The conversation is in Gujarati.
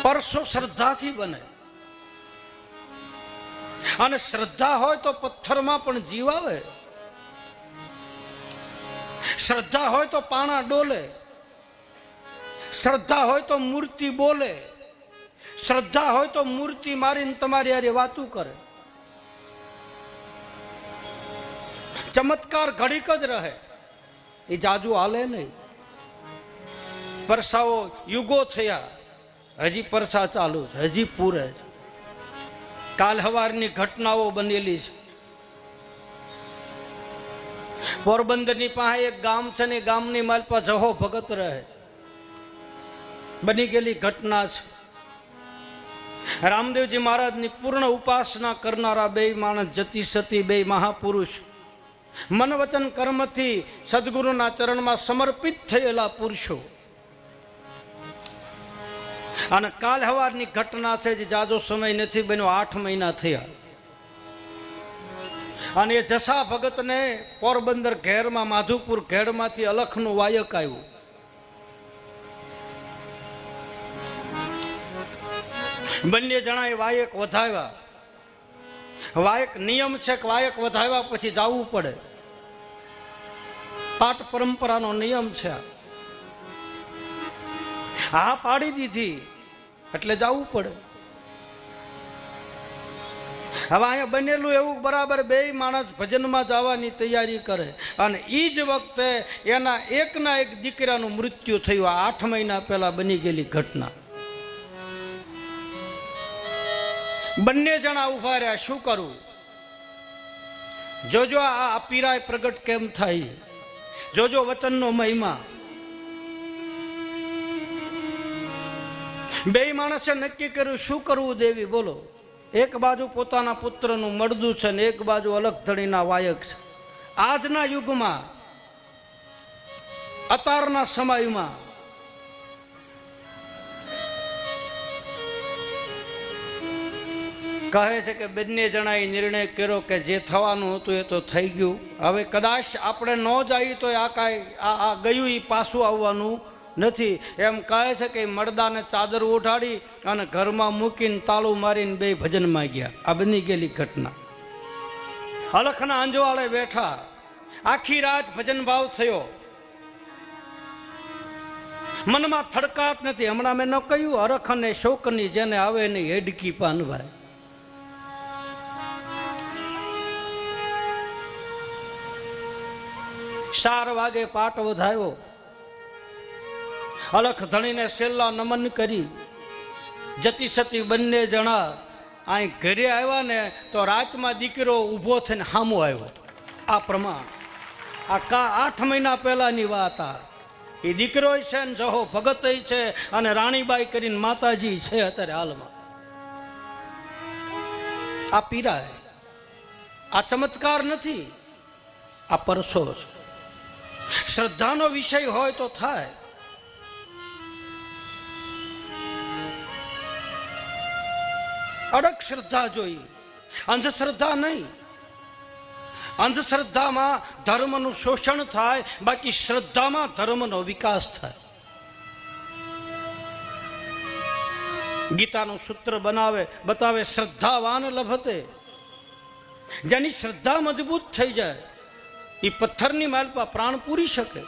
પરસો શ્રદ્ધાથી બને, અને શ્રદ્ધા હોય તો પથ્થરમાં પણ જીવ આવે, શ્રદ્ધા હોય તો પાણા ડોલે, શ્રદ્ધા હોય તો મૂર્તિ બોલે, શ્રદ્ધા હોય તો મૂર્તિ મારીને તમારી હારે વાતું કરે. ચમત્કાર ઘડીક જ રહે, એ જાજુ હાલે નહીં. પરસાઓ યુગો થયા, હજી પરસા ચાલુ છે, હજી પૂરે છે. કાલ હવારની ઘટનાઓ બનેલી છે. પોરબંદરની પાસે એક ગામ છે ને, ગામની માલપા જહો ભગત રહે, બની ગયેલી ઘટના છે. રામદેવજી મહારાજની પૂર્ણ ઉપાસના કરનારા બે માણસ, જતી સતી બે મહાપુરુષ, મન વચન કર્મથી સદગુરુના ચરણમાં સમર્પિત થયેલા પુરુષો. અને કાલ હવારની ઘટના છે, જે જાજો સમય નથી બન્યો, 8 મહિના થયા. અને એ જસા ભગતને પોરબંદર ઘેરમાં, માધુપુર ઘેડમાંથી અલખનું વાયક આવ્યું. બંને જણાએ વાયક વધાવ્યા. વાયક નિયમ છે કે વાયક વધાવ્યા પછી જવું પડે, પાટ પરંપરાનો નિયમ છે. હા પાડી દીધી એટલે જવું પડે. હવે અહીંયા બનેલું એવું બરાબર, બે માણસ ભજનમાં જવાની તૈયારી કરે, અને એ જ વખતે એના એકના એક દીકરાનું મૃત્યુ થયું. 8 મહિના પહેલા બની ગયેલી ઘટના. બંને જણા ઉભા રહ્યા, શું કરવું? જોજો આ પીરાય પ્રગટ કેમ થાય, જોજો વચનનો મહિમા. બે માણસે નક્કી કર્યું, શું કરવું દેવી બોલો? એક બાજુ પોતાના પુત્રનું મળદું છે ને એક બાજુ અલખધણીના વાયક છે. આજના યુગમાં, અત્યારના સમયમાં કહે છે કે બંને જણાએ નિર્ણય કર્યો કે જે થવાનું હતું એ તો થઈ ગયું. હવે કદાચ આપણે ન જઈએ તો આ કાંઈ આ ગયું એ પાછું આવવાનું નથી. એમ કહે છે કે મળદાને ચાદર ઉઠાડી અને ઘરમાં મૂકીને તાળું મારીને બે ભજનમાં ગયા. આ બની ગયેલી ઘટના. અલખના અંજવાળે બેઠા, આખી રાત ભજન ભાવ થયો, મનમાં થડકાટ નથી. હમણાં મેં ન કહ્યું, હરખ અને શોકની જેને આવે નહીં હેડકી પાનભાઈ. 4 વાગે પાટ વધાયો, અલખ ધણીને છેલ્લા નમન કરી, જતી સતી બંને જણા અહીં ઘરે આવ્યા ને તો રાતમાં દીકરો ઊભો થઈને હામો આવ્યો. આ પ્રમાણ આ 8 મહિના પહેલાની વાત. એ દીકરો છે ને જહો ભગત છે, અને રાણીબાઈ કરીને માતાજી છે અત્યારે હાલમાં. આ પીરાય, આ ચમત્કાર નથી, આ પરસો છે. શ્રદ્ધાનો વિષય હોય તો થાય. અડગ શ્રદ્ધા જોઈએ, અંધશ્રદ્ધા નહીં. અંધશ્રદ્ધામાં ધર્મનું શોષણ થાય, બાકી શ્રદ્ધામાં ધર્મનો વિકાસ થાય. ગીતાનું સૂત્ર બતાવે શ્રદ્ધાવાન લભતે. જેની શ્રદ્ધા મજબૂત થઈ જાય એ પથ્થરની માલપા પ્રાણ પૂરી શકે.